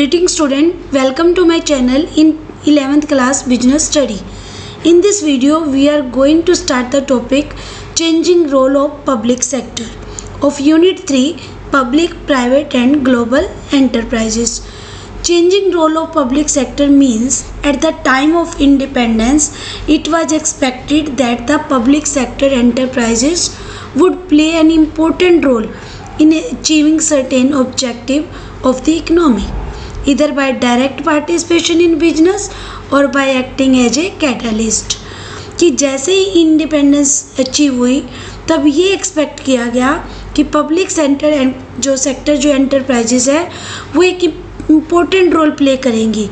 Greeting student, welcome to my channel in 11th class business study. In this video we are going to start the topic changing role of public sector of unit 3 public, private and global enterprises. Changing role of public sector means at the time of independence it was expected that the public sector enterprises would play an important role in achieving certain objective of the economy, either by direct participation in business or by acting as a catalyst. कि जैसे ही independence achieve हुई तब ये expect किया गया कि public sector जो enterprises है वो एक इम्पोर्टेंट रोल प्ले करेंगी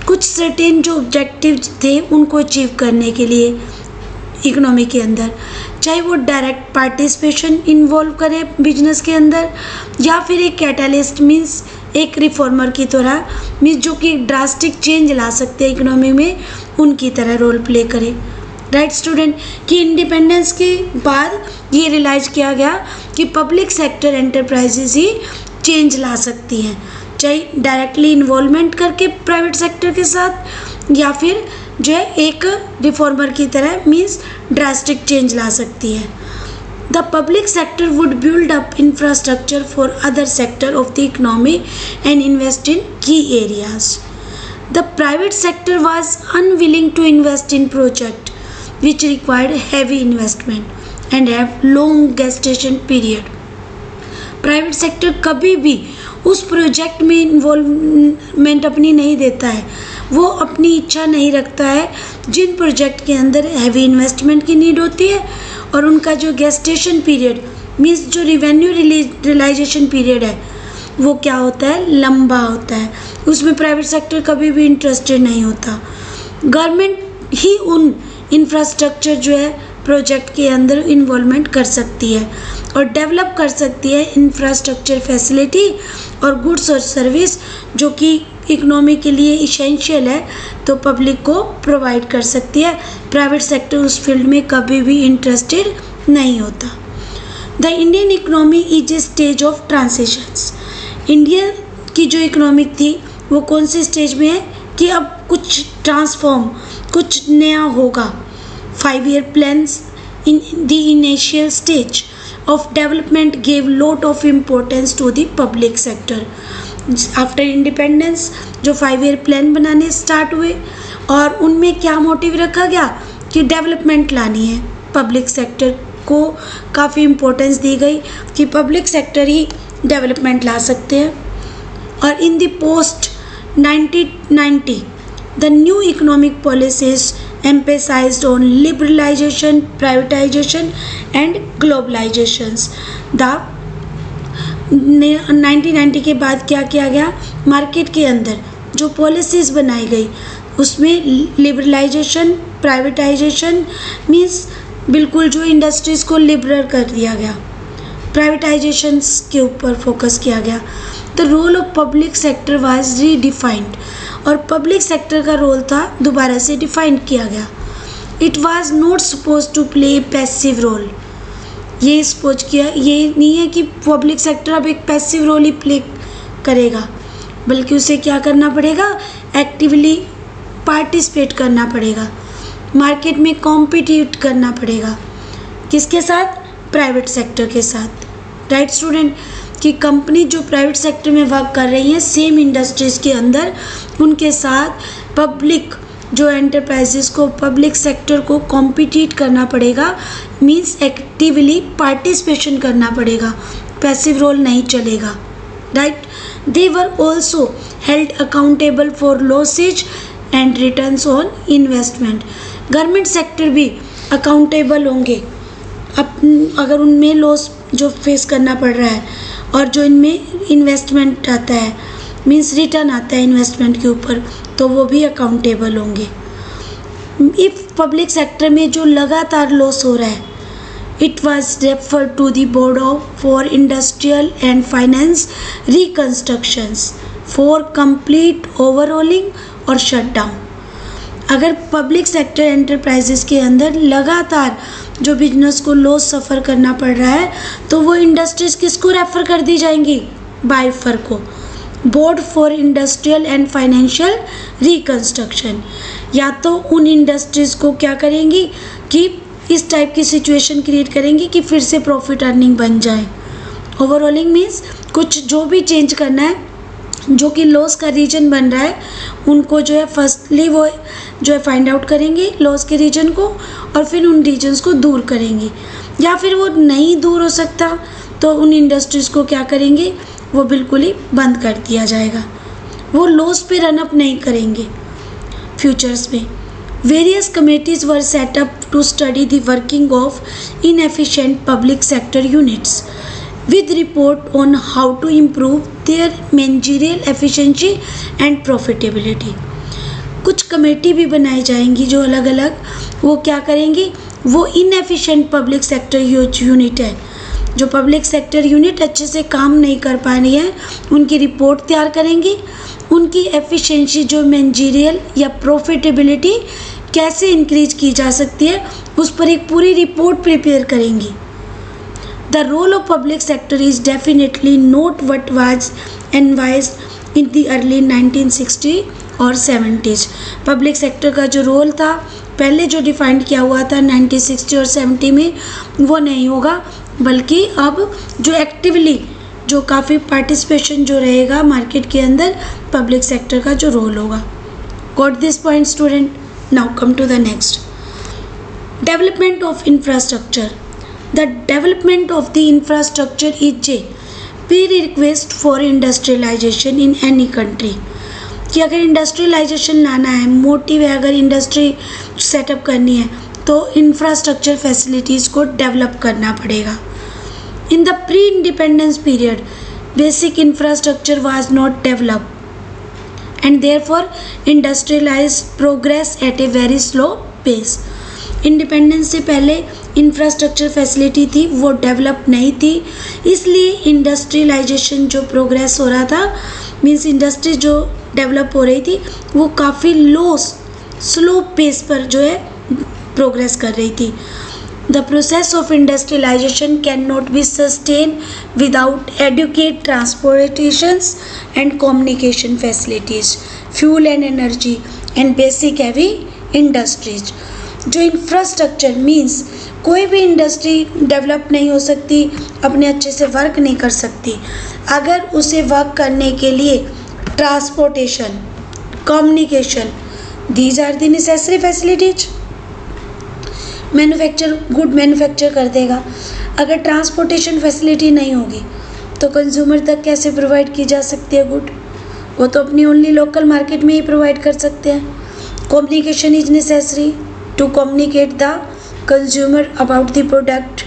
कुछ सर्टेन जो ऑब्जेक्टिव थे उनको अचीव करने के लिए इकोनॉमी के अंदर, चाहे वो डायरेक्ट पार्टिसिपेशन इन्वॉल्व करे बिजनेस के अंदर या फिर एक कैटलिस्ट मीन्स एक रिफॉर्मर की तरह मीन्स जो कि ड्रास्टिक चेंज ला सकते हैं इकोनॉमी में उनकी तरह रोल प्ले करे। राइट स्टूडेंट, कि इंडिपेंडेंस के बाद ये रियलाइज किया गया कि पब्लिक सेक्टर एंटरप्राइजेज ही चेंज ला सकती हैं, चाहे डायरेक्टली इन्वॉल्वमेंट करके प्राइवेट सेक्टर के साथ या फिर जो है एक रिफॉर्मर की तरह मीन्स ड्रास्टिक चेंज ला सकती है। The public sector would build up infrastructure for other sector of the economy and invest in key areas. The private sector was unwilling to invest in project which required heavy investment and have long gestation period. Private sector कभी भी उस project में involvement अपनी नहीं देता है, वो अपनी इच्छा नहीं रखता है जिन प्रोजेक्ट के अंदर हैवी इन्वेस्टमेंट की नीड होती है और उनका जो गेस्टेशन पीरियड मीन्स जो रिवेन्यू रियलाइजेशन पीरियड है वो क्या होता है, लंबा होता है। उसमें प्राइवेट सेक्टर कभी भी इंटरेस्टेड नहीं होता। गवर्नमेंट ही उन इंफ्रास्ट्रक्चर जो है प्रोजेक्ट के अंदर इन्वॉल्वमेंट कर सकती है और डेवलप कर सकती है इंफ्रास्ट्रक्चर फैसिलिटी और गुड्स और सर्विस जो कि इकोनॉमी के लिए इसेंशियल है तो पब्लिक को प्रोवाइड कर सकती है। प्राइवेट सेक्टर उस फील्ड में कभी भी इंटरेस्टेड नहीं होता। The Indian economy is a stage of transitions. India की जो इकोनॉमिक थी वो कौन से स्टेज में है कि अब कुछ ट्रांसफॉर्म कुछ नया होगा। 5-year plans in the initial stage of development gave lot of importance to the public sector. After independence जो 5-year प्लान बनाने स्टार्ट हुए और उनमें क्या मोटिव रखा गया कि डेवलपमेंट लानी है, पब्लिक सेक्टर को काफ़ी इम्पोर्टेंस दी गई कि पब्लिक सेक्टर ही डेवलपमेंट ला सकते हैं। और in the post 1990 the new economic policies emphasized on liberalization, privatization and globalizations. The 1990 के बाद क्या किया गया, मार्केट के अंदर जो पॉलिसीज़ बनाई गई उसमें लिबरलाइजेशन, प्राइवेटाइजेशन मीन्स बिल्कुल जो इंडस्ट्रीज़ को लिबरल कर दिया गया, प्राइवेटाइजेशंस के ऊपर फोकस किया गया। The role of public sector was redefined और पब्लिक सेक्टर का रोल था दोबारा से डिफाइन किया गया। It was not suppose to play passive role. ये सपोज किया ये नहीं है कि पब्लिक सेक्टर अब एक पैसिव रोल ही प्ले करेगा, बल्कि उसे क्या करना पड़ेगा, एक्टिवली पार्टिसिपेट करना पड़ेगा, मार्केट में कॉम्पिटिट करना पड़ेगा। किसके साथ, प्राइवेट सेक्टर के साथ। राइट स्टूडेंट, कि कंपनी जो प्राइवेट सेक्टर में वर्क कर रही हैं सेम इंडस्ट्रीज़ के अंदर उनके साथ पब्लिक जो एंटरप्राइजेस को पब्लिक सेक्टर को कॉम्पिटिट करना पड़ेगा मींस एक्टिवली पार्टिसिपेशन करना पड़ेगा, पैसिव रोल नहीं चलेगा। Right, they were also held accountable for losses and returns on investment. Government sector भी अकाउंटेबल होंगे अगर उनमें लॉस जो फेस करना पड़ रहा है और जो इनमें इन्वेस्टमेंट आता है मीन्स रिटर्न आता है इन्वेस्टमेंट के ऊपर तो वो भी अकाउंटेबल होंगे। इफ़ पब्लिक सेक्टर में जो लगातार लॉस हो रहा है it was refer to the board of for industrial and finance reconstructions for complete overhauling और शटडाउन। अगर पब्लिक सेक्टर एंटरप्राइजेस के अंदर लगातार जो बिजनेस को लॉस सफ़र करना पड़ रहा है तो वो इंडस्ट्रीज़ किसको रेफ़र कर दी जाएंगी, बायफर को। Board for industrial and financial reconstruction. या तो उन इंडस्ट्रीज़ को क्या करेंगी कि इस टाइप की सिचुएशन क्रिएट करेंगी कि फिर से प्रॉफिट अर्निंग बन जाए। ओवरऑलिंग मीन्स कुछ जो भी चेंज करना है, जो कि लॉस का रीजन बन रहा है, उनको जो है फर्स्टली वो जो है फाइंड आउट करेंगे लॉस के रीजन को, और फिर उन रीजन्स को दूर करेंगे। या फिर वो नहीं दूर हो सकता तो उन इंडस्ट्रीज़ को क्या करेंगे, वो बिल्कुल ही बंद कर दिया जाएगा। वो लॉस पे रन अप नहीं करेंगे फ्यूचर्स में। Various committees were set up to study the working of inefficient public sector units with report on how to improve their managerial efficiency and profitability। कुछ कमेटी भी बनाई जाएंगी जो अलग अलग वो क्या करेंगी, वो इनएफिशिएंट पब्लिक सेक्टर यूनिट है, जो पब्लिक सेक्टर यूनिट अच्छे से काम नहीं कर पा रही है, उनकी रिपोर्ट तैयार करेंगी। उनकी एफिशिएंसी जो मैनेजरियल या प्रॉफिटेबिलिटी कैसे इंक्रीज की जा सकती है, उस पर एक पूरी रिपोर्ट प्रिपेयर करेंगी। The role of public sector is definitely not what was envisaged in the early 1960 और 70s। पब्लिक सेक्टर का जो रोल था पहले जो डिफाइंड किया हुआ था 1960 और 70 में, वो नहीं होगा, बल्कि अब जो एक्टिवली जो काफ़ी पार्टिसिपेशन जो रहेगा मार्केट के अंदर, पब्लिक सेक्टर का जो रोल होगा। Got this point student? Now come to the next, development of infrastructure. The development of the infrastructure is a prerequisite for industrialization in any country। कि अगर इंडस्ट्रियलाइजेशन लाना है, मोटिव है, अगर इंडस्ट्री सेटअप करनी है तो इंफ्रास्ट्रक्चर फैसिलिटीज़ को डेवलप करना पड़ेगा। In the pre independence period basic infrastructure was not developed and therefore industrialised progress at a very slow pace. Independence से पहले इंफ्रास्ट्रक्चर फैसिलिटी थी वो डेवलप नहीं थी, इसलिए इंडस्ट्रियलाइजेशन जो प्रोग्रेस हो रहा था, मीन्स इंडस्ट्री जो डेवलप हो रही थी, वो काफ़ी स्लो पेस पर जो है प्रोग्रेस कर रही थी। The process of industrialisation can not be sustain without adequate transportations and communication facilities, fuel and energy and basic heavy industries. जो इंफ्रास्ट्रक्चर मीन्स कोई भी इंडस्ट्री डेवलप नहीं हो सकती, अपने अच्छे से वर्क नहीं कर सकती अगर उसे वर्क करने के लिए transportation, communication, these are the necessary facilities. Good manufacture कर देगा, अगर ट्रांसपोर्टेशन फैसिलिटी नहीं होगी तो कंज्यूमर तक कैसे प्रोवाइड की जा सकती है गुड, वो तो अपनी ओनली लोकल मार्केट में ही प्रोवाइड कर सकते हैं। Communication is necessary to communicate the consumer about the product,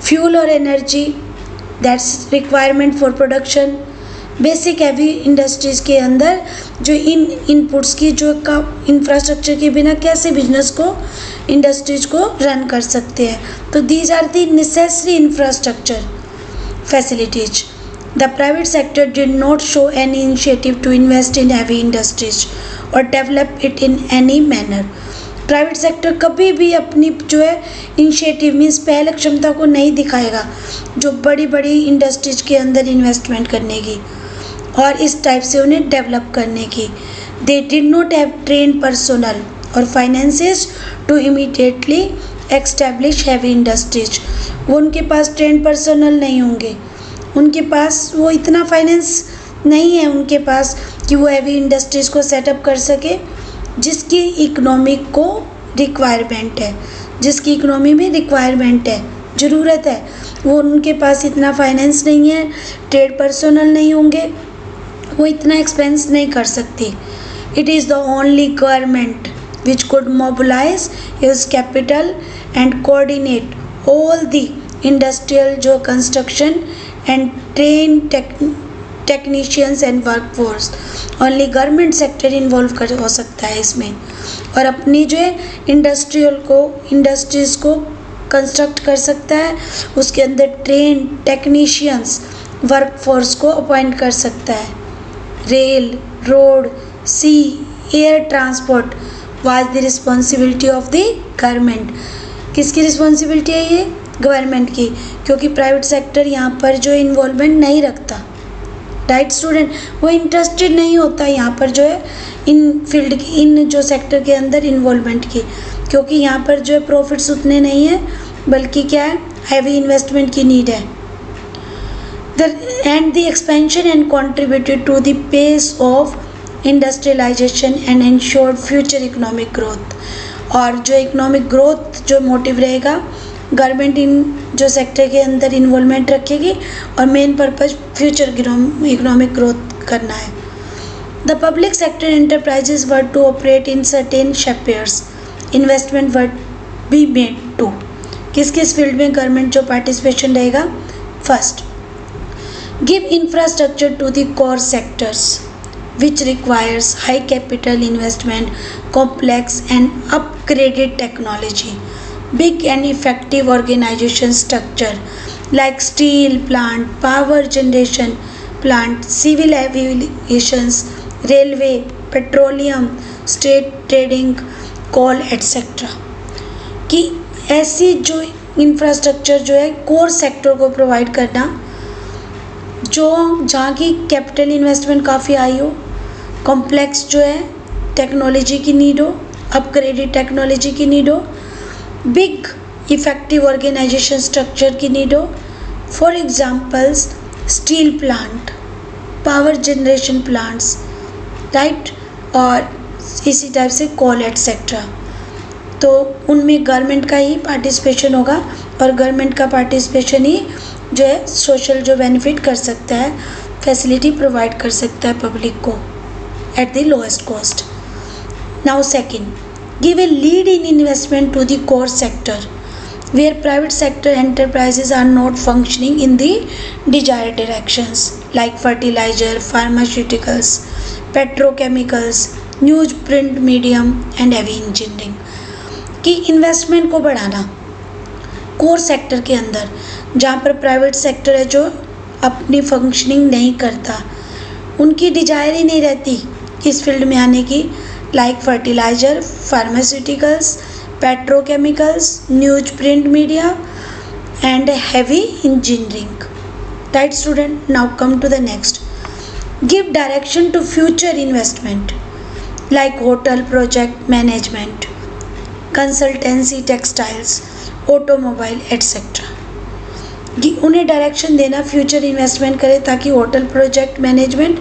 fuel or energy that's requirement for production। Basic heavy industries के अंदर जो इनपुट्स की जो का इंफ्रास्ट्रक्चर के बिना कैसे बिजनेस को इंडस्ट्रीज को रन कर सकते हैं, तो these are the necessary infrastructure facilities. The private sector did not show any initiative to invest in heavy industries और develop it in any manner. Private sector कभी भी अपनी जो है इनिशिएटिव मीन्स पहल क्षमता को नहीं दिखाएगा जो बड़ी बड़ी इंडस्ट्रीज के अंदर इन्वेस्टमेंट करने की और इस टाइप से उन्हें डेवलप करने की। They did not have train personnel और finances to immediately establish heavy industries. वो उनके पास ट्रेन पर्सोनल नहीं होंगे, उनके पास वो इतना फाइनेंस नहीं है उनके पास कि वो हैवी इंडस्ट्रीज़ को सेटअप कर सके जिसकी इकोनॉमिक को रिक्वायरमेंट है, जिसकी इकोनॉमी में रिक्वायरमेंट है, ज़रूरत है, वो उनके पास इतना फाइनेंस नहीं है, ट्रेड पर्सोनल नहीं होंगे, वो इतना एक्सपेंस नहीं कर सकती। It is the only government which could mobilise his capital and coordinate all the industrial जो construction and train technicians and workforce. Only government sector involve कर हो सकता है इसमें और अपनी जो है इंडस्ट्रीज़ को कंस्ट्रक्ट कर सकता है, उसके अंदर ट्रेन टेक्नीशियंस वर्कफोर्स को अपॉइंट कर सकता है। Rail, road, sea, air transport was the responsibility of the government. किसकी रिस्पॉन्सिबिलिटी है ये? गवर्नमेंट की, क्योंकि प्राइवेट सेक्टर यहाँ पर जो इन्वॉल्वमेंट नहीं रखता। राइट स्टूडेंट, वो इंटरेस्टेड नहीं होता यहाँ पर जो है इन फील्ड की, इन जो सेक्टर के अंदर इन्वॉल्वमेंट की, क्योंकि यहाँ पर जो है प्रॉफिट्स उतने नहीं है, बल्कि क्या है, हैवी इन्वेस्टमेंट की नीड है। And the expansion and contributed to the pace of industrialization and ensured future economic growth। और जो इकोनॉमिक ग्रोथ जो मोटिव रहेगा, गवर्नमेंट इन जो सेक्टर के अंदर इन्वॉल्वमेंट रखेगी और main purpose future economic growth करना है। The public sector enterprises were to operate in certain spheres, investment were be made to. किस किस फील्ड में गवर्नमेंट जो पार्टिसिपेशन रहेगा? First, give infrastructure to the core sectors which requires high capital investment, complex and upgraded technology, big and effective organization structure like steel plant, power generation plant, civil aviations, railway, petroleum, state trading, coal etc। कि ऐसी जो infrastructure जो है core sector को provide करना, जो जहाँ की कैपिटल इन्वेस्टमेंट काफ़ी आई हो, कॉम्प्लेक्स जो है टेक्नोलॉजी की नीड हो, अपग्रेडेड टेक्नोलॉजी की नीड हो, बिग इफेक्टिव ऑर्गेनाइजेशन स्ट्रक्चर की नीड हो। For examples steel plant, power generation plants, right, और इसी टाइप से कोल एटसेट्रा। तो उनमें गवर्नमेंट का ही पार्टिसिपेशन होगा और गवर्नमेंट का पार्टिसिपेशन ही जो है सोशल जो बेनिफिट कर सकता है, फैसिलिटी प्रोवाइड कर सकता है पब्लिक को at the lowest cost. Now second, give a lead in investment to the core sector where private sector enterprises are not functioning in the desired directions like fertiliser, pharmaceuticals, petrochemicals, newsprint medium and heavy engineering. कि investment को बढ़ाना core sector के अंदर, जहाँ पर private sector है जो अपनी फंक्शनिंग नहीं करता, उनकी डिजायर ही नहीं रहती इस फील्ड में आने की, like fertiliser, pharmaceuticals, petrochemicals, newsprint media and heavy engineering. Right student, now come to the next, give direction to future investment like hotel project management, consultancy, textiles, automobile etcetera. कि उन्हें direction देना future investment करे ताकि hotel project management,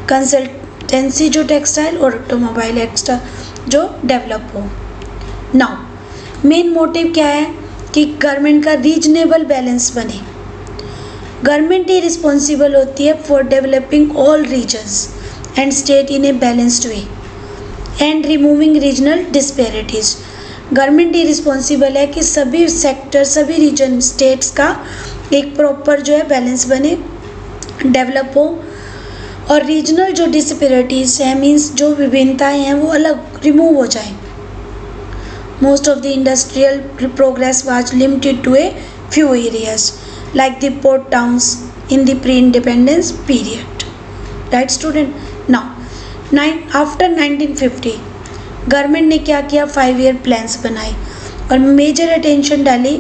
consultancy जो textile और automobile extra जो develop हो। Now main motive क्या है कि गवर्नमेंट का रीजनेबल बैलेंस बने। गवर्नमेंट ही रिस्पॉन्सिबल होती है for developing all regions and state in a balanced way and removing regional disparities. Government ही रिस्पॉन्सिबल है कि सभी सेक्टर, सभी रीजन, स्टेट्स का एक प्रॉपर जो है बैलेंस बने, डेवलप हो और रीजनल जो डिस्पैरिटीज़ हैं, मीन्स जो विभिन्नताएं हैं वो अलग रिमूव हो जाए। Most of the industrial progress was limited to a few areas like the port towns in the pre independence period. Right student, now after 1950 government ने क्या किया, 5 ईयर प्लान्स बनाए और मेजर अटेंशन डाली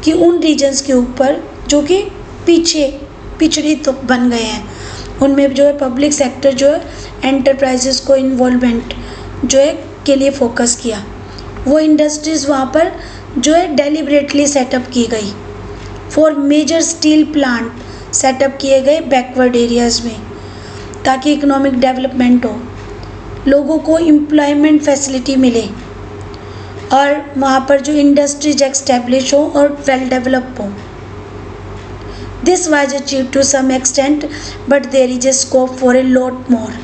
कि उन रीजन्स के ऊपर जो कि पिछड़ी तो बन गए हैं, उनमें जो है पब्लिक सेक्टर जो है एंटरप्राइजेस को इन्वॉल्वमेंट जो है के लिए फोकस किया। वो इंडस्ट्रीज़ वहाँ पर जो है डेलिबरेटली सेटअप की गई। For major steel plant setup किए गए बैकवर्ड एरियाज़ में ताकि इकोनॉमिक डेवलपमेंट हो, लोगों को एम्प्लॉयमेंट फैसिलिटी मिले और वहाँ पर जो इंडस्ट्रीज एस्टेब्लिश हो और वेल डेवलप हो। This was achieve to some extent but there is a scope for a lot more.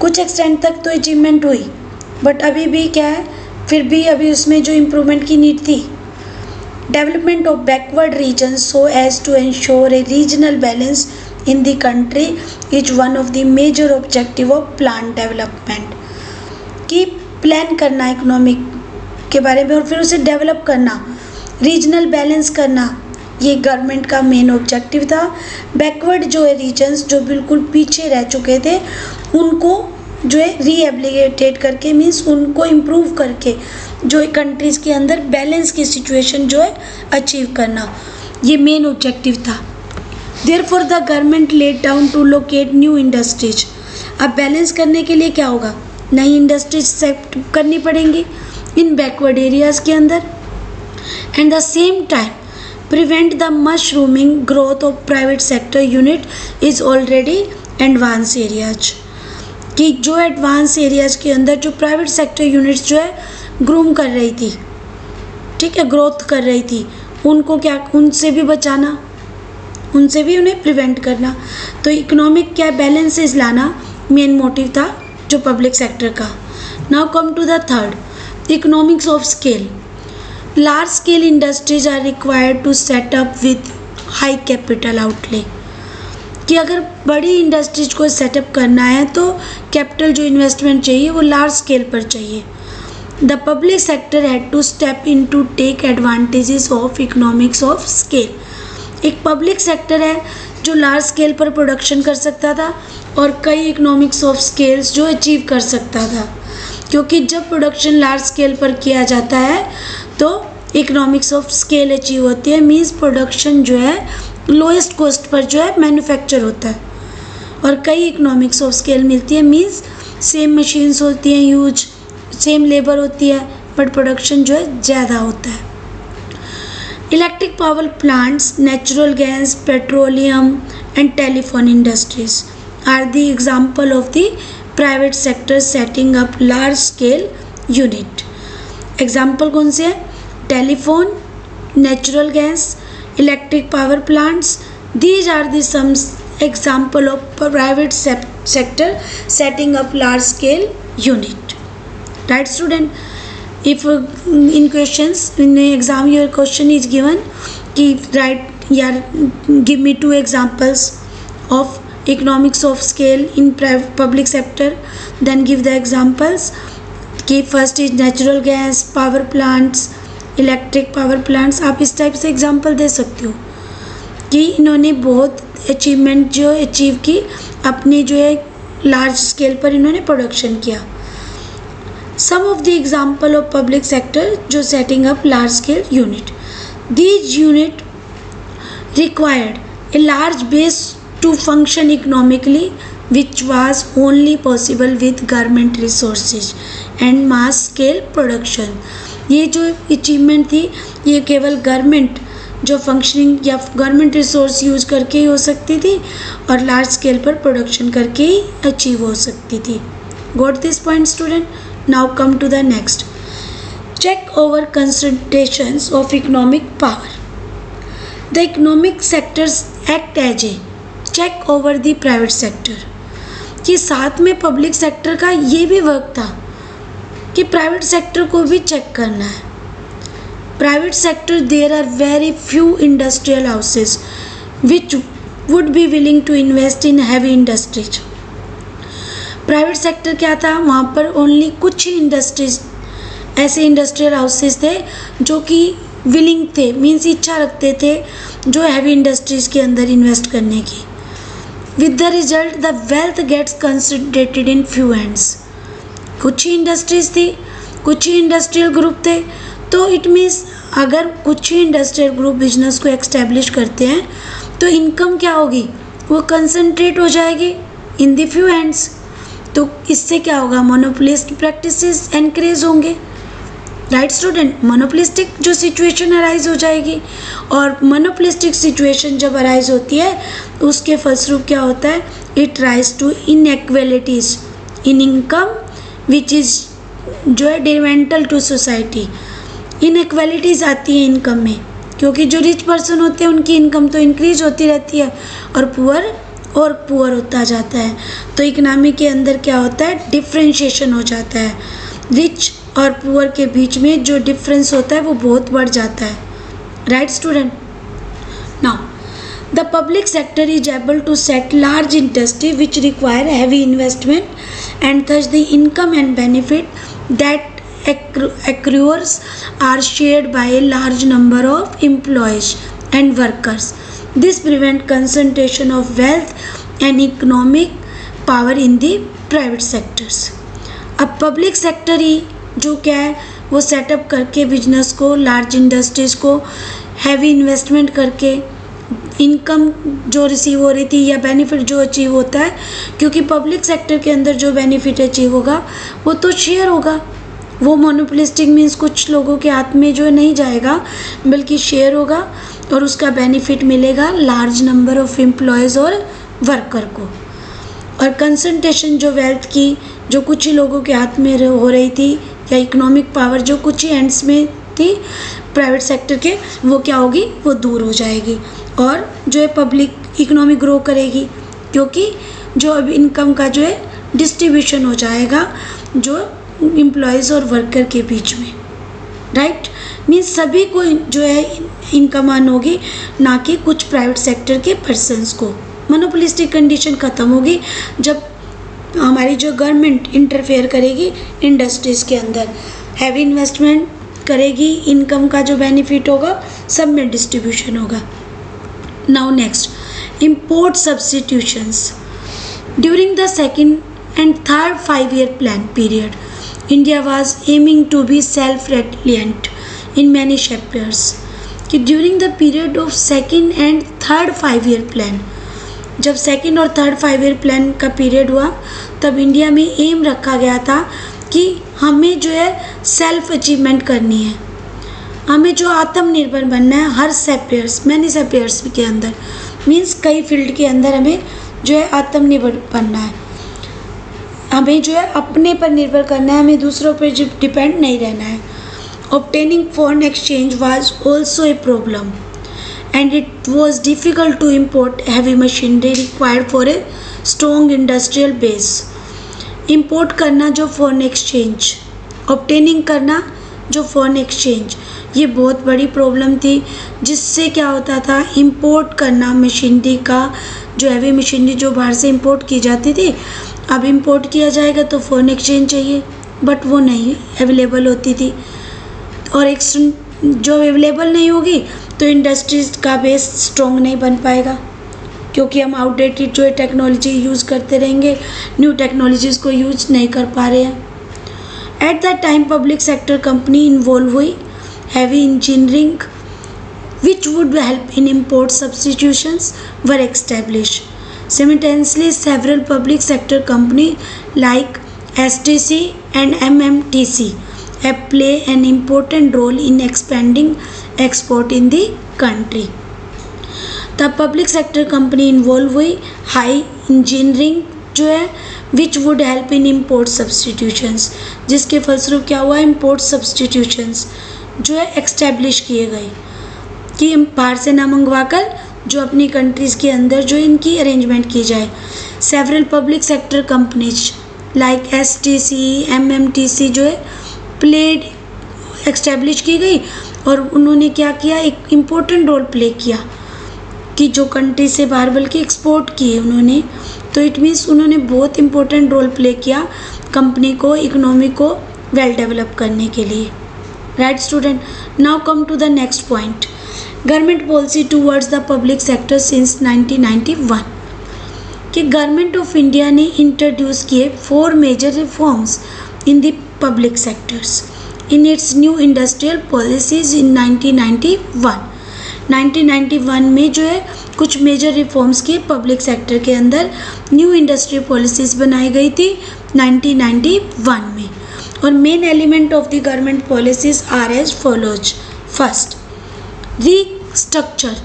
कुछ एक्सटेंट तक तो अचीवमेंट हुई बट अभी भी क्या है, फिर भी अभी उसमें जो इम्प्रूवमेंट की नीड थी। Development of backward region so as to ensure a regional balance in the country is one of the major objective of plan development। कि प्लान करना इकोनॉमिक के बारे में और फिर उसे डेवलप करना, रीजनल बैलेंस करना, ये गवर्नमेंट का मेन ऑब्जेक्टिव था। बैकवर्ड जो है रीजन्स जो बिल्कुल पीछे रह चुके थे उनको जो है रीएबिलिटेट करके, मीन्स उनको इम्प्रूव करके जो कंट्रीज़ के अंदर बैलेंस की सिचुएशन जो है अचीव करना, ये मेन ऑब्जेक्टिव था। Therefore the government laid down to locate new industries. अब बैलेंस करने के लिए क्या होगा, नई इंडस्ट्रीज सेट करनी पड़ेंगी इन बैकवर्ड एरियाज के अंदर, and the same time prevent the mushrooming growth of private sector unit is already advanced areas. कि जो एडवांस एरियाज के अंदर जो प्राइवेट सेक्टर यूनिट्स जो है ग्रूम कर रही थी, ठीक है, ग्रोथ कर रही थी, उनको क्या, उनसे भी बचाना, उनसे भी उन्हें प्रिवेंट करना. तो इकोनॉमिक क्या बैलेंसेस लाना मेन मोटिव था जो पब्लिक सेक्टर का. Now come to the third, economics of scale. Large scale industries are required to set up with high capital outlay. कि अगर बड़ी इंडस्ट्रीज को सेटअप करना है तो कैपिटल जो इन्वेस्टमेंट चाहिए वो लार्ज स्केल पर चाहिए. The public sector had to step in to take advantages of economics of scale. एक पब्लिक सेक्टर है जो लार्ज स्केल पर प्रोडक्शन कर सकता था और कई इकोनॉमिक्स ऑफ स्केल्स जो अचीव कर सकता था, क्योंकि जब प्रोडक्शन लार्ज स्केल पर किया जाता है तो इकोनॉमिक्स ऑफ स्केल अचीव होती है. मींस प्रोडक्शन जो है लोएस्ट कॉस्ट पर जो है मैन्युफैक्चर होता है और कई इकोनॉमिक्स ऑफ स्केल मिलती है. मींस सेम मशीन्स होती हैं यूज, सेम लेबर होती है, बट प्रोडक्शन जो है ज़्यादा होता है. Electric power plants, natural gas, petroleum and telephone industries are the example of the private sector setting up large scale unit. Example कौन से हैं, telephone, natural gas, electric power plants. These are the some example of private sector setting up large scale unit. Right student, if in questions in the exam your question is given ki write give me 2 examples of economics of scale in public sector, then give the examples ki first is natural gas, power plants, electric power plants. आप इस type से example दे सकते हो कि इन्होंने बहुत achievement जो achieve की, अपनी जो है लार्ज स्केल पर इन्होंने प्रोडक्शन किया. Some of the example of public sector जो setting up large scale unit. These unit required a large base to function economically which was only possible with government resources and mass scale production. ये जो achievement थी ये केवल government जो functioning या government resource use करके ही हो सकती थी और लार्ज स्केल पर प्रोडक्शन करके ही अचीव हो सकती थी. Got this point student. Now come to the next, check over concentrations of economic power. The economic sectors act as a check over the private sector. कि साथ में पब्लिक सेक्टर का ये भी वर्क था कि प्राइवेट सेक्टर को भी चेक करना है. Private sector, there are very few industrial houses which would be willing to invest in heavy industries. Private sector क्या था, वहाँ पर ओनली कुछ ही इंडस्ट्रीज ऐसे इंडस्ट्रियल हाउसेस थे जो कि विलिंग थे, मीन्स इच्छा रखते थे जो हैवी इंडस्ट्रीज के अंदर इन्वेस्ट करने की. With the result, the wealth gets concentrated in few hands. कुछ ही इंडस्ट्रीज थी, कुछ ही इंडस्ट्रियल ग्रुप थे, तो इट मीन्स अगर कुछ ही इंडस्ट्रियल ग्रुप बिजनेस को एक्स्टेब्लिश करते हैं तो इनकम क्या होगी, वो कंसंट्रेट हो जाएगी इन द फ्यू हैंड्स. तो इससे क्या होगा, मोनोपोलिस्ट प्रैक्टिसेस एनकरेज होंगे. राइट स्टूडेंट, मोनोपोलिस्टिक जो सिचुएशन अराइज हो जाएगी और मोनोपोलिस्टिक सिचुएशन जब अराइज होती है उसके फलस्वरूप क्या होता है, it rise to inequalities in income which is जो है डिट्रीमेंटल टू सोसाइटी. इनइक्वालिटीज़ आती है इनकम में क्योंकि जो रिच पर्सन होते हैं उनकी इनकम तो इंक्रीज होती रहती है और पुअर होता जाता है. तो इकनॉमी के अंदर क्या होता है, डिफ्रेंशिएशन हो जाता है. रिच और पुअर के बीच में जो डिफरेंस होता है वो बहुत बढ़ जाता है. Right student. Now the public sector is able to set large industry which require heavy investment and thus the income and benefit that accrues are shared by a large number of employees and workers. This prevents concentration of wealth and economic power in the private sectors. अब public sector ही जो क्या है वो setup करके business को, large industries को heavy investment करके income जो रिसीव हो रही थी या बेनिफिट जो अचीव होता है, क्योंकि पब्लिक सेक्टर के अंदर जो बेनिफिट अचीव होगा वो तो शेयर होगा, वो मोनोपोलिस्टिक मीन्स कुछ लोगों के हाथ में जो नहीं जाएगा, बल्कि शेयर होगा और उसका बेनिफिट मिलेगा लार्ज नंबर ऑफ एम्प्लॉयज़ और वर्कर को। और कंसंट्रेशन जो वेल्थ की जो कुछ ही लोगों के हाथ में हो रही थी, या इकोनॉमिक पावर जो कुछ ही एंड्स में थी प्राइवेट सेक्टर के, वो क्या होगी, वो दूर हो जाएगी और जो है पब्लिक इकोनॉमी ग्रो करेगी, क्योंकि जो अब इनकम का जो है डिस्ट्रीब्यूशन हो जाएगा जो एम्प्लॉयज़ और वर्कर के बीच में, राइट। मीन्स सभी को जो है इनकम अर्न होगी, ना कि कुछ प्राइवेट सेक्टर के पर्सन्स को। मोनोपोलिस्टिक कंडीशन ख़त्म होगी जब हमारी जो गवर्नमेंट इंटरफेयर करेगी इंडस्ट्रीज़ के अंदर, हैवी इन्वेस्टमेंट करेगी, इनकम का जो बेनिफिट होगा सब में डिस्ट्रीब्यूशन होगा। Now next, import substitutions. During the second and third 5-year plan period, India was aiming to be self-reliant in many sectors. कि during the period of second and third 5-year plan, जब second और third 5-year plan का period हुआ तब India में M रखा गया था कि हमें जो है सेल्फ अचीवमेंट करनी है, हमें जो आत्मनिर्भर बनना है हर सेक्टर्स, मैनी सेक्टर्स के अंदर, मीन्स कई फील्ड के अंदर हमें जो है आत्मनिर्भर बनना है, हमें जो है अपने पर निर्भर करना है, हमें दूसरों पर डिपेंड नहीं रहना है। Obtaining foreign exchange was also a problem and it was difficult to import heavy machinery required for a strong industrial base. Import करना जो फॉरेन एक्सचेंज, ऑब्टेनिंग करना जो फॉरेन एक्सचेंज, ये बहुत बड़ी प्रॉब्लम थी, जिससे क्या होता था, इम्पोर्ट करना मशीनरी का, जो हैवी मशीनरी जो बाहर से इम्पोर्ट की जाती थी, अब इम्पोर्ट किया जाएगा तो फॉरेन एक्सचेंज चाहिए, बट वो नहीं अवेलेबल होती थी, और एक जो अवेलेबल नहीं होगी तो इंडस्ट्रीज का बेस स्ट्रॉन्ग नहीं बन पाएगा, क्योंकि हम आउटडेटेड जो है टेक्नोलॉजी यूज़ करते रहेंगे, न्यू टेक्नोलॉजीज़ को यूज नहीं कर पा रहे हैं। At that time public sector company involve हुई, heavy engineering which would help in import substitutions were established. Simultaneously, several public sector companies like STC and MMTC have played an important role in expanding export in the country. तब public sector company involve हुई, high engineering जो है which would help in import substitutions, जिसके फलस्वरूप क्या हुआ, import substitutions जो है एक्स्टेब्लिश किए गए कि बाहर से ना मंगवा कर जो अपनी कंट्रीज़ के अंदर जो इनकी अरेंजमेंट की जाए। Several public sector companies like STC, MMTC जो है प्लेड एक्स्टेब्लिश की गई, और उन्होंने क्या किया, एक इम्पोर्टेंट रोल प्ले किया कि जो कंट्री से बाहर बल्कि एक्सपोर्ट किए उन्होंने, तो इट मीन्स उन्होंने बहुत इम्पोर्टेंट रोल प्ले किया कंपनी को, इकोनॉमी को वेल डेवलप करने के लिए। Right student, now come to the next point, government policy towards the public sector since 1991। कि गवर्नमेंट ऑफ इंडिया ने इंट्रोड्यूस किए 4 major reforms in the public sectors in its new industrial policies in 1991। 1991 में जो है कुछ major reforms किए public sector के अंदर, न्यू इंडस्ट्रियल पॉलिसीज़ बनाई गई थी 1991 में, और main element of the government policies are as follows. First, restructure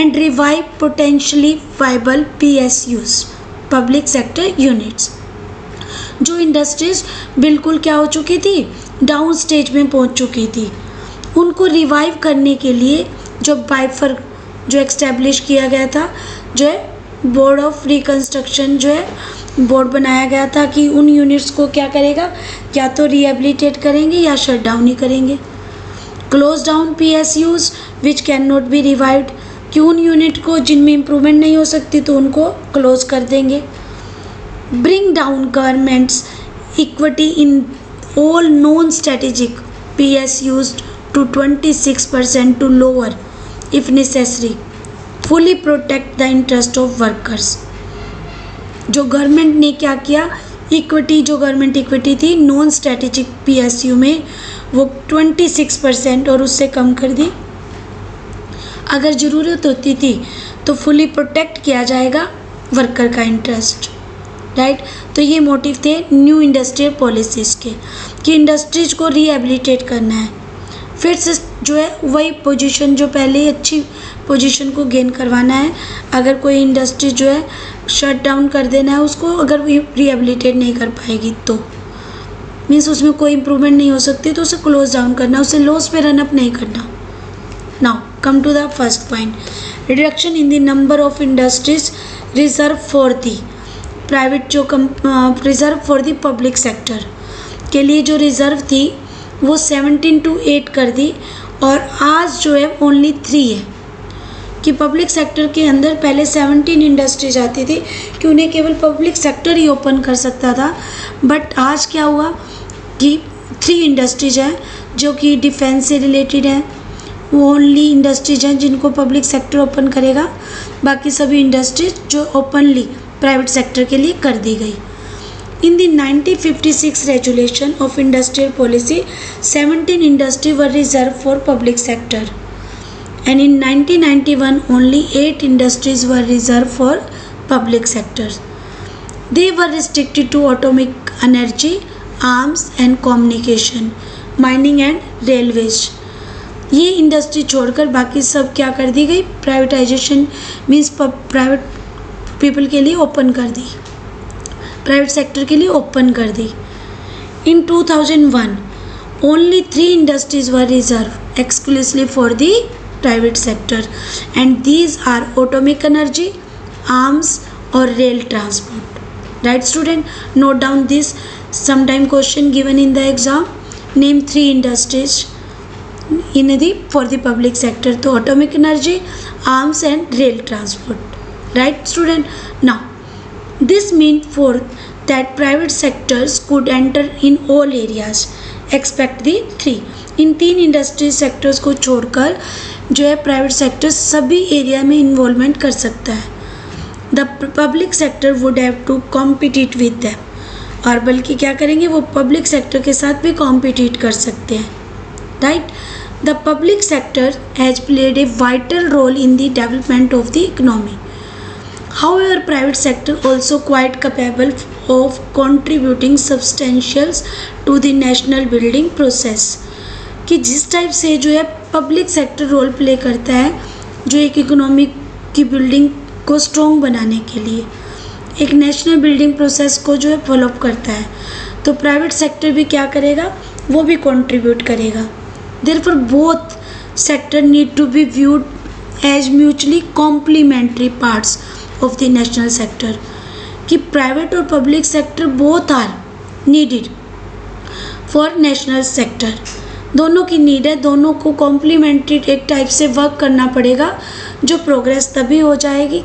and revive potentially viable PSUs, public sector units। जो इंडस्ट्रीज बिल्कुल क्या हो चुकी थी, डाउन स्टेज में पहुंच चुकी थी, उनको रिवाइव करने के लिए जो बाइफर जो एक्स्टेब्लिश किया गया था, जो है बोर्ड ऑफ रिकन्स्ट्रक्शन जो है बोर्ड बनाया गया था कि उन यूनिट्स को क्या करेगा, या तो रिहेबिलिटेट करेंगे या शट डाउन ही करेंगे। Close down PSUs which can not B revived, कि उन यूनिट को जिनमें इम्प्रूवमेंट नहीं हो सकती तो उनको क्लोज कर देंगे। Bring down governments equity in all non strategic PSUs to 26% to lower if necessary, fully protect the interest of workers। जो गवर्नमेंट ने क्या किया, इक्विटी जो गवर्नमेंट इक्विटी थी नॉन स्ट्रेटेजिक PSU में वो 26% और उससे कम कर दी। अगर ज़रूरत होती थी तो फुली प्रोटेक्ट किया जाएगा वर्कर का इंटरेस्ट, राइट। तो ये मोटिव थे न्यू इंडस्ट्रियल पॉलिसीज़ के कि इंडस्ट्रीज को रिहेबिलिटेट करना है, फिर से जो है वही पोजीशन जो पहले ही अच्छी पोजीशन को गेन करवाना है। अगर कोई इंडस्ट्री जो है शट डाउन कर देना है उसको, अगर रिहेबिलिटेट नहीं कर पाएगी तो मीन्स उसमें कोई इम्प्रूवमेंट नहीं हो सकती, तो उसे क्लोज डाउन करना, उसे लॉस पे रन अप नहीं करना। Now come to the first point, reduction in the number of industries reserve for the private, जो reserve for the public sector के लिए जो रिजर्व थी वो 17 to 8 कर दी, और आज जो है ओनली 3 है। कि पब्लिक सेक्टर के अंदर पहले 17 इंडस्ट्रीज आती थी कि उन्हें केवल पब्लिक सेक्टर ही ओपन कर सकता था, बट आज क्या हुआ कि 3 इंडस्ट्रीज हैं जो कि डिफेंस से रिलेटेड हैं, वो ओनली इंडस्ट्रीज हैं जिनको पब्लिक सेक्टर ओपन करेगा, बाकी सभी इंडस्ट्रीज जो ओपनली प्राइवेट सेक्टर के लिए कर दी गई। In the 1956 regulation of industrial policy, 17 industries were reserved for public sector, and in 1991 only 8 industries were reserved for public sector. They were restricted to atomic energy, arms and communication, mining and railways. ये industry छोड़कर बाकी सब क्या कर दी गई, privatisation means private people के लिए open कर दी, प्राइवेट सेक्टर के लिए ओपन कर दी। In 2001 only 3 industries were reserve exclusively for the private sector, and these are atomic energy, arms और rail transport, right student. Note down this, sometime question given in the exam, name 3 industries in the for the public sector, तो atomic energy, arms and rail transport, right student. Now this meant for that private sectors could enter in all areas except the 3. इन 3 industry sectors को छोड़कर जो है private sector सभी area में involvement कर सकता है। The public sector would have to compete with them, और बल्कि क्या करेंगे, वो पब्लिक सेक्टर के साथ भी कॉम्पिटिट कर सकते हैं, right. The public sector has played a vital role in the development of the economy. However, private sector also quite capable of contributing substantials to the national building process. कि जिस type से जो है public sector role play करता है जो एक economy की बिल्डिंग को स्ट्रॉन्ग बनाने के लिए, एक नेशनल बिल्डिंग प्रोसेस को जो है फॉलोअप करता है, तो प्राइवेट सेक्टर भी क्या करेगा, वो भी कंट्रीब्यूट करेगा. Therefore, both sector need to be viewed as mutually complementary parts of the national sector. कि प्राइवेट और public sector both are needed for national sector. दोनों की नीड है, दोनों को कॉम्प्लीमेंट्री एक टाइप से वर्क करना पड़ेगा, जो प्रोग्रेस तभी हो जाएगी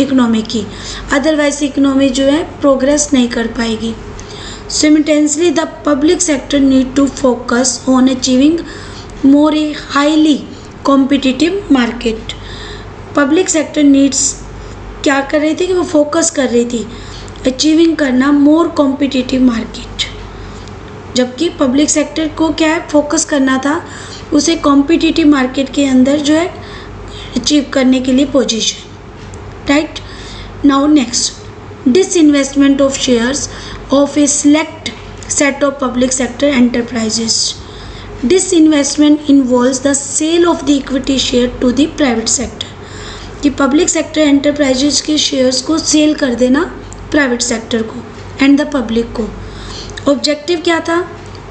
इकोनॉमी की, अदरवाइज इकोनॉमी जो है प्रोग्रेस नहीं कर पाएगी. Simultaneously, the public sector need to focus on achieving more a highly competitive market. Public sector needs क्या कर रही थी कि वो फोकस कर रही थी अचीविंग करना मोर कॉम्पिटिटिव मार्केट, जबकि पब्लिक सेक्टर को क्या है फोकस करना था उसे कॉम्पिटिटिव मार्केट के अंदर जो है अचीव करने के लिए position, right. Now next, disinvestment of shares of A select set of public sector enterprises. Disinvestment involves the sale of the equity share to the private sector. कि पब्लिक सेक्टर एंटरप्राइजेज के shares को sell कर देना private sector को and the public को. Objective क्या था?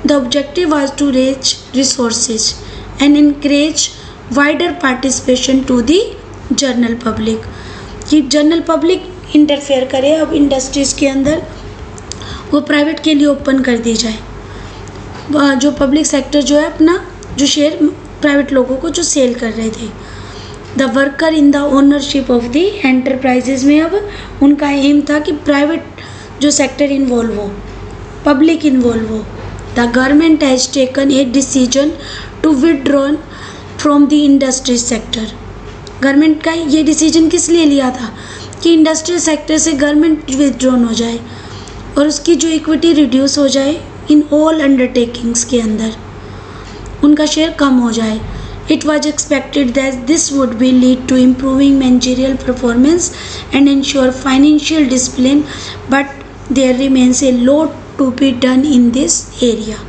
The objective was to raise resources and encourage wider participation to the general public. कि जनरल पब्लिक इंटरफेयर करे अब इंडस्ट्रीज़ के अंदर, वो प्राइवेट के लिए ओपन कर दी जाए. जो पब्लिक सेक्टर जो है अपना जो शेयर प्राइवेट लोगों को जो सेल कर रहे थे. The worker in the ownership of the enterprises में अब उनका एम था कि प्राइवेट जो सेक्टर इन्वॉल्व हो, पब्लिक इन्वॉल्व हो. The government has taken a decision to withdraw from the industry sector. Government का ये डिसीजन किस लिए लिया था कि इंडस्ट्रियल सेक्टर से गवर्नमेंट विदड्रॉन हो जाए और उसकी जो इक्विटी रिड्यूस हो जाए इन ऑल अंडरटेकिंग्स के अंदर, उनका शेयर कम हो जाए. It was expected that this would be lead to improving managerial performance and ensure financial discipline, but there remains a lot to be done in this area.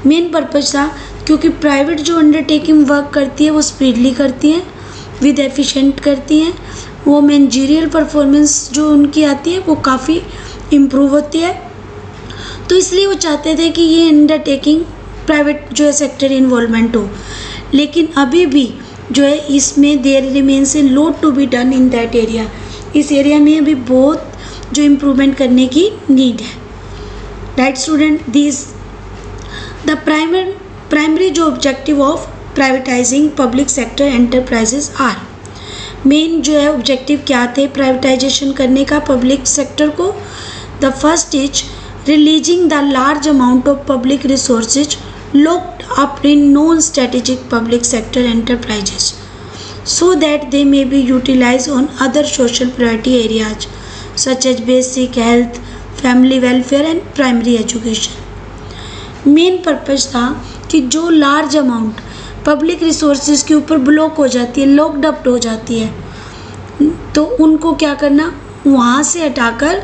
Main purpose था क्योंकि private जो undertaking work करती है वो speedly करती है, with efficient करती हैं, वो मैनेजरियल परफॉर्मेंस जो उनकी आती है वो काफ़ी इम्प्रूव होती है। तो इसलिए वो चाहते थे कि ये अंडरटेकिंग प्राइवेट जो है सेक्टर इन्वॉल्वमेंट हो, लेकिन अभी भी जो है इसमें there remains a lot to be done in that area. इस एरिया में अभी बहुत जो इम्प्रूवमेंट करने की नीड है। Right student, this the primary जो objective of privatising public sector enterprises are, main जो है ऑब्जेक्टिव क्या थे प्राइवेटाइजेशन करने का पब्लिक सेक्टर को। The first is releasing the large amount of public resources locked up in non-strategic public sector enterprises so that they may be utilized on other social priority areas such as basic health, family welfare and primary education. Main purpose था कि जो large amount public resources के ऊपर block हो जाती है, locked up हो जाती है, तो उनको क्या करना, वहाँ से हटाकर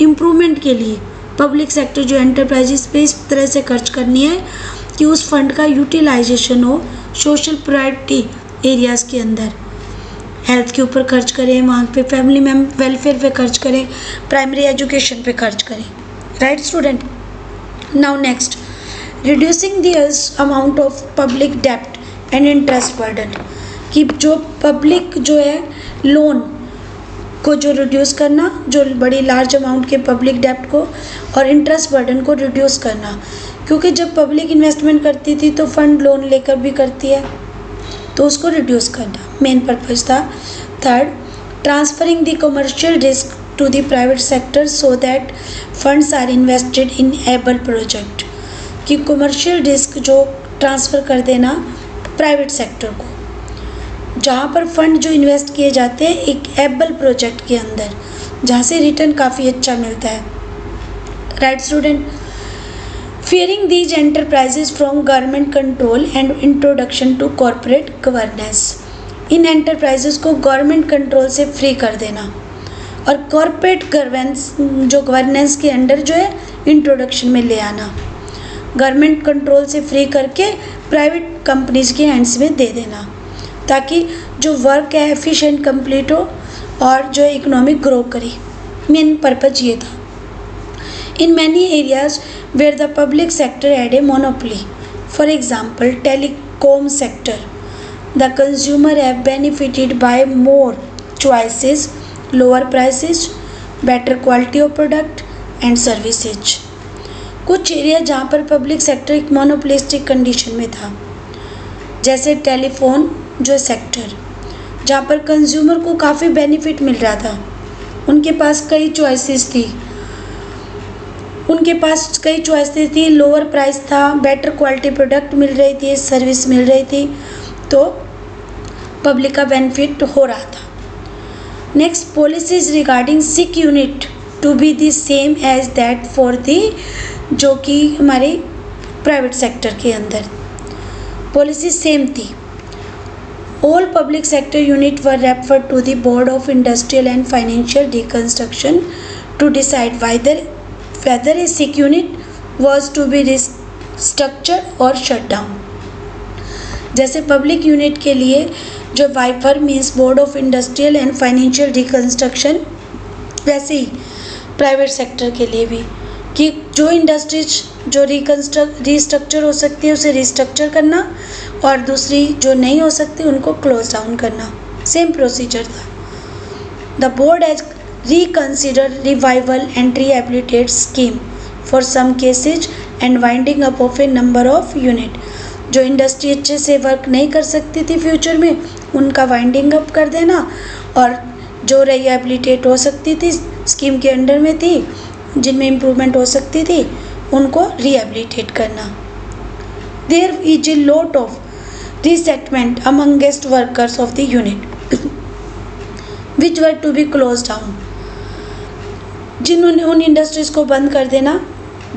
इम्प्रूवमेंट के लिए पब्लिक सेक्टर जो एंटरप्राइजेस पे इस तरह से खर्च करनी है कि उस फंड का यूटिलाइजेशन हो सोशल प्रायोरिटी एरियाज़ के अंदर। हेल्थ के ऊपर खर्च करें, वहाँ पे फैमिली वेलफेयर पे खर्च करें, प्राइमरी एजुकेशन पे खर्च करें। Right student, now next, reducing the amount of public डेप्ट एंड इंटरेस्ट बर्डन, कि जो पब्लिक जो है लोन को जो रिड्यूस करना, जो बड़ी लार्ज अमाउंट के पब्लिक डेप्ट को और इंटरेस्ट बर्डन को रिड्यूस करना, क्योंकि जब पब्लिक इन्वेस्टमेंट करती थी तो फंड लोन लेकर भी करती है, तो उसको रिड्यूस करना मेन पर्पज था। Third, transferring the commercial risk to the private sector so that funds are invested in able project, कि कमर्शियल रिस्क जो ट्रांसफ़र कर देना प्राइवेट सेक्टर को, जहाँ पर फंड जो इन्वेस्ट किए जाते हैं एक एबल प्रोजेक्ट के अंदर, जहाँ से रिटर्न काफ़ी अच्छा मिलता है। Right student, fearing these enterprises from government control and introduction to corporate governance, in enterprises को government control से free कर देना और corporate governance के अंडर जो है introduction में ले आना, government control से free करके private companies के hands में दे देना, ताकि जो work है efficient complete हो और जो economic grow करे। मेन पर्पज ये था। In many areas where the public sector had a monopoly, for example telecom sector, the consumer have benefited by more choices, lower prices, better quality of product and services. कुछ area जहाँ पर public sector एक monopolistic condition में था, जैसे telephone जो sector, जहाँ पर कंज्यूमर को काफ़ी बेनिफिट मिल रहा था, उनके पास कई चॉइसेस थी, लोअर प्राइस था, बेटर क्वालिटी प्रोडक्ट मिल रही थी, सर्विस मिल रही थी, तो पब्लिक का बेनिफिट हो रहा था। Next, policies regarding sick unit to be the same as that for the, जो कि हमारे प्राइवेट सेक्टर के अंदर पॉलिसी सेम थी। All public sector unit were referred to the board of industrial and financial reconstruction to decide whether a sick unit was to be restructured or shut down. जैसे public unit के लिए जो wiper means board of industrial and financial reconstruction, वैसे ही private sector के लिए भी, कि जो इंडस्ट्रीज जो रिस्ट्रक्चर हो सकती है उसे रिस्ट्रक्चर करना और दूसरी जो नहीं हो सकती उनको क्लोज डाउन करना, सेम प्रोसीजर था। The board has reconsider revival and rehabilitate scheme for some cases and winding up of a number of unit, जो इंडस्ट्री अच्छे से वर्क नहीं कर सकती थी फ्यूचर में उनका वाइंडिंग अप कर देना, और जो रिहैबिलिटेट हो सकती थी स्कीम के अंडर में थी, जिनमें इम्प्रूवमेंट हो सकती थी, उनको रिहैबिलिटेट करना। There is a lot of resettlement amongst workers of the unit which were to be closed down, जिन्होंने उन इंडस्ट्रीज़ को बंद कर देना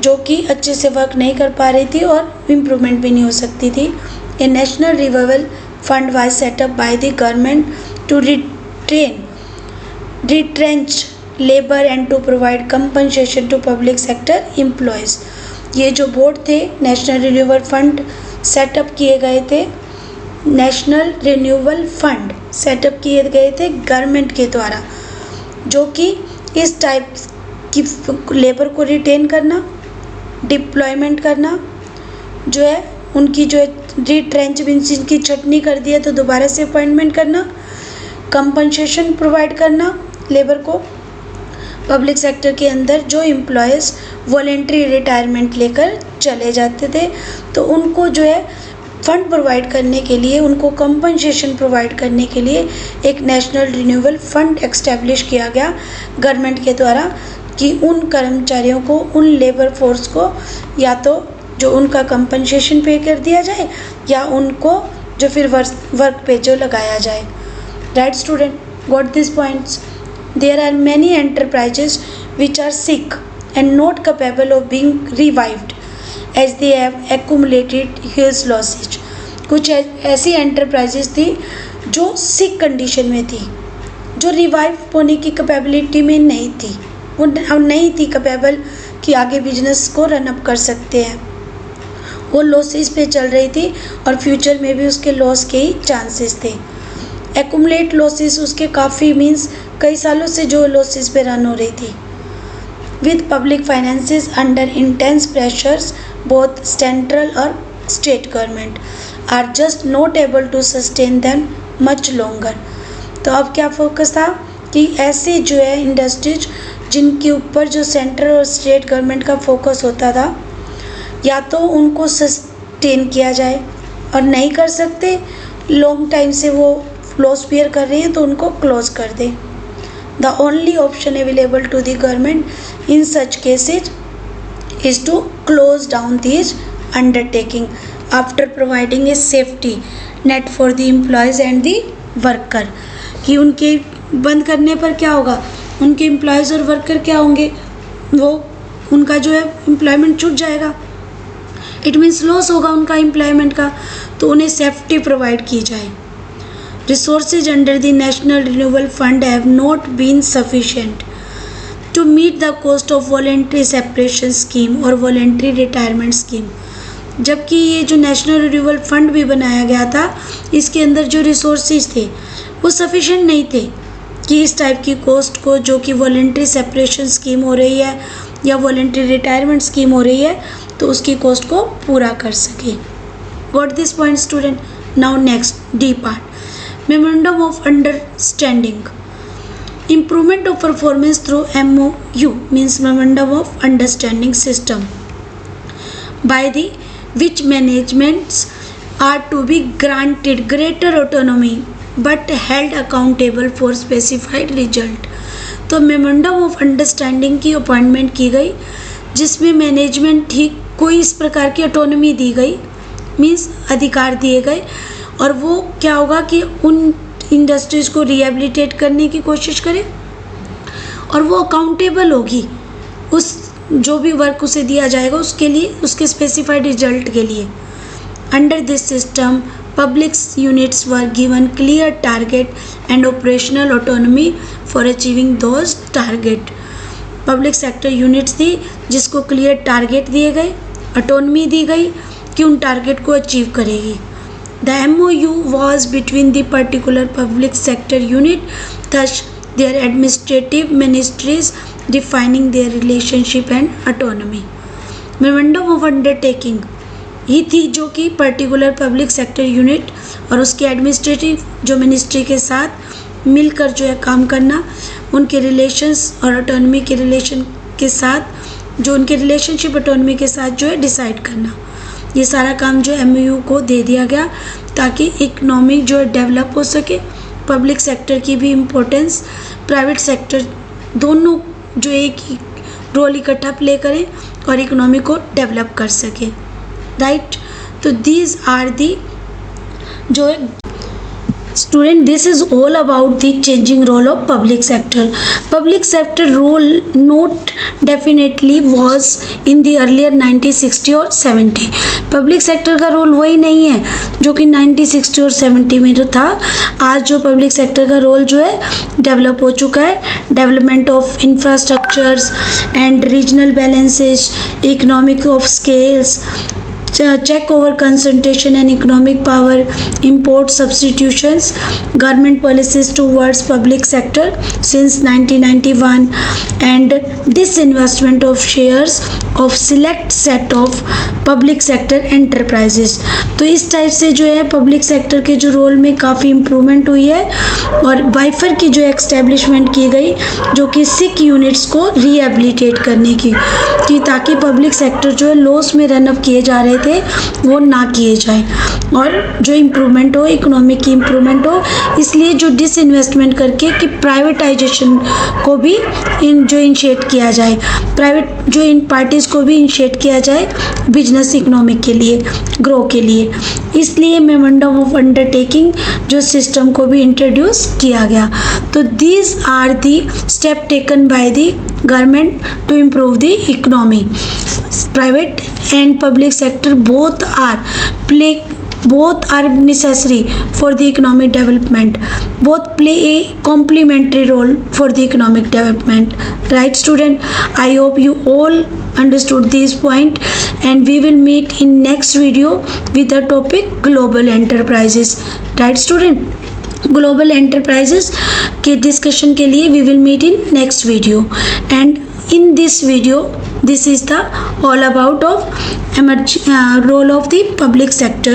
जो कि अच्छे से वर्क नहीं कर पा रही थी और इम्प्रूवमेंट भी नहीं हो सकती थी। A national revival fund was set up by the government to retrench labor and to provide compensation to public sector employees. ये जो बोर्ड थे नेशनल रिन्यूअल फंड सेटअप किए गए थे, नेशनल रिन्यूअल फंड सेटअप किए गए थे गवर्नमेंट के द्वारा, जो कि इस टाइप की लेबर को रिटेन करना, डिप्लॉयमेंट करना, जो है उनकी जो है रिट्रेंच मीन्स जिनकी छटनी कर दी है तो दोबारा से अपॉइंटमेंट करना, कंपनसेशन प्रोवाइड करना लेबर को। पब्लिक सेक्टर के अंदर जो एम्प्लॉयज़ वॉलेंट्री रिटायरमेंट लेकर चले जाते थे तो उनको जो है फंड प्रोवाइड करने के लिए, उनको कंपनसेशन प्रोवाइड करने के लिए एक नेशनल रिन्यूअल फंड एस्टेब्लिश किया गया गवर्नमेंट के द्वारा कि उन कर्मचारियों को, उन लेबर फोर्स को या तो जो उनका कंपनसेशन पे कर दिया जाए या उनको जो फिर वर्क पे जो लगाया जाए। Right student, got this points? There are many enterprises which are sick and not capable of being revived as they have accumulated huge losses. कुछ ऐसी एंटरप्राइजेस थी जो सिक कंडीशन में थी, जो रिवाइव होने की कैपेबिलिटी में नहीं थी, वो नहीं थी कैपेबल कि आगे बिजनेस को रन अप कर सकते हैं, वो लॉसेस पे चल रही थी और फ्यूचर में भी उसके लॉस के ही चांसेस थे। एक्यूमुलेट लॉसेस उसके काफ़ी मीन्स कई सालों से जो लॉसेस पे रन हो रही थी। With public finances under intense pressures both central और state government are just not able to sustain them much longer. तो अब क्या फोकस था कि ऐसे जो है इंडस्ट्रीज जिनके ऊपर जो सेंट्रल और स्टेट गवर्नमेंट का फोकस होता था, या तो उनको सस्टेन किया जाए और नहीं कर सकते, लॉन्ग टाइम से वो लॉस बियर कर रहे हैं तो उनको क्लोज कर दें। The only option available to the government in such cases is to close down these undertaking after providing a safety net for the employees and the worker. कि उनके बंद करने पर क्या होगा, उनके एम्प्लॉयज़ और वर्कर क्या होंगे, वो उनका जो है एम्प्लॉयमेंट छूट जाएगा, इट मीन्स लॉस होगा उनका एम्प्लॉयमेंट का, तो उन्हें सेफ्टी प्रोवाइड की जाए। Resources under the national renewal fund have not been sufficient to meet the cost of voluntary separation scheme और वॉलेंट्री रिटायरमेंट स्कीम। जबकि ये जो नेशनल रिन्यूअल फंड भी बनाया गया था, इसके अंदर जो रिसोर्सेज थे वो सफिशिएंट नहीं थे कि इस टाइप की कॉस्ट को, जो कि वॉलेंट्री सेपरेशन स्कीम हो रही है या वॉलेंट्री रिटायरमेंट स्कीम हो रही है, तो उसकी कॉस्ट को पूरा कर सके। Got this point student? Now next D part, memorandum of understanding, improvement of performance through MOU means memorandum of understanding system by the which managements are to be granted greater autonomy but held accountable for specified result। तो memorandum of understanding की appointment की गई जिसमें management ठीक कोई इस प्रकार की ऑटोनॉमी दी गई, मीन्स अधिकार दिए गए, और वो क्या होगा कि उन इंडस्ट्रीज को रिहेबिलिटेट करने की कोशिश करे और वो अकाउंटेबल होगी उस जो भी वर्क उसे दिया जाएगा उसके लिए, उसके स्पेसिफाइड रिजल्ट के लिए। Under this system public units were given clear target and operational autonomy for achieving those target. Public sector units थी जिसको क्लियर टारगेट दिए गए, ऑटोनॉमी दी गई कि उन टारगेट को अचीव करेगी। The MOU was between the particular public sector unit, thus their administrative ministries defining their relationship and autonomy। Memorandum of undertaking ही थी जो कि पर्टिकुलर पब्लिक सेक्टर यूनिट और उसके एडमिनिस्ट्रेटिव जो मिनिस्ट्री के साथ मिलकर जो है काम करना, उनके रिलेशंस और ऑटोनॉमी के रिलेशन के साथ, जो उनके रिलेशनशिप ऑटोनॉमी के साथ जो है डिसाइड करना, ये सारा काम जो MOU को दे दिया गया ताकि इकोनॉमी जो है डेवलप हो सके। पब्लिक सेक्टर की भी इम्पोर्टेंस, प्राइवेट सेक्टर दोनों जो एक ही रोल इकट्ठा प्ले करें और इकोनॉमी को डेवलप कर सके। राइट, तो दीज आर दी जो Student, this is all about the changing role of public sector. Public sector role not definitely was in the earlier 1960 और 70. पब्लिक सेक्टर का रोल वही नहीं है जो कि 1960 और 70 में जो था. आज जो पब्लिक सेक्टर का रोल जो है डेवलप हो चुका है. Development of infrastructures and regional balances, economic of scales, check over concentration and economic power, import substitutions, government policies towards public sector since 1991, and disinvestment of shares of select set of public sector enterprises. तो इस type से जो है public sector के जो role में काफ़ी improvement हुई है और वाइफर की जो एक्सटेब्लिशमेंट की गई जो कि सिक यूनिट्स को रिहेबिलिटेट करने की, कि ताकि पब्लिक सेक्टर जो है लॉस में रनअप किए जा रहे थे वो ना किए जाए और जो इम्प्रूवमेंट हो, इकोनॉमिक की इम्प्रूवमेंट हो. इसलिए जो डिसइन्वेस्टमेंट करके कि प्राइवेटाइजेशन को भी इनिशिएट किया जाए, प्राइवेट जो इन पार्टीज़ को भी इनिशिएट किया जाए बिजनेस इकोनॉमिक के लिए, ग्रो के लिए. इसलिए मेमोरेंडम ऑफ अंडरटेकिंग जो सिस्टम को भी इंट्रोड्यूस किया गया. तो these are the step taken by the government to improve the economy. Private and public sector both are necessary for the economic development. Both play a complementary role for the economic development. Right, student? I hope you all understood this point, and we will meet in next video with the topic global enterprises. Right, student? Global enterprises के discussion के लिए we will meet in next video. And in this video this is the all about of role of the public sector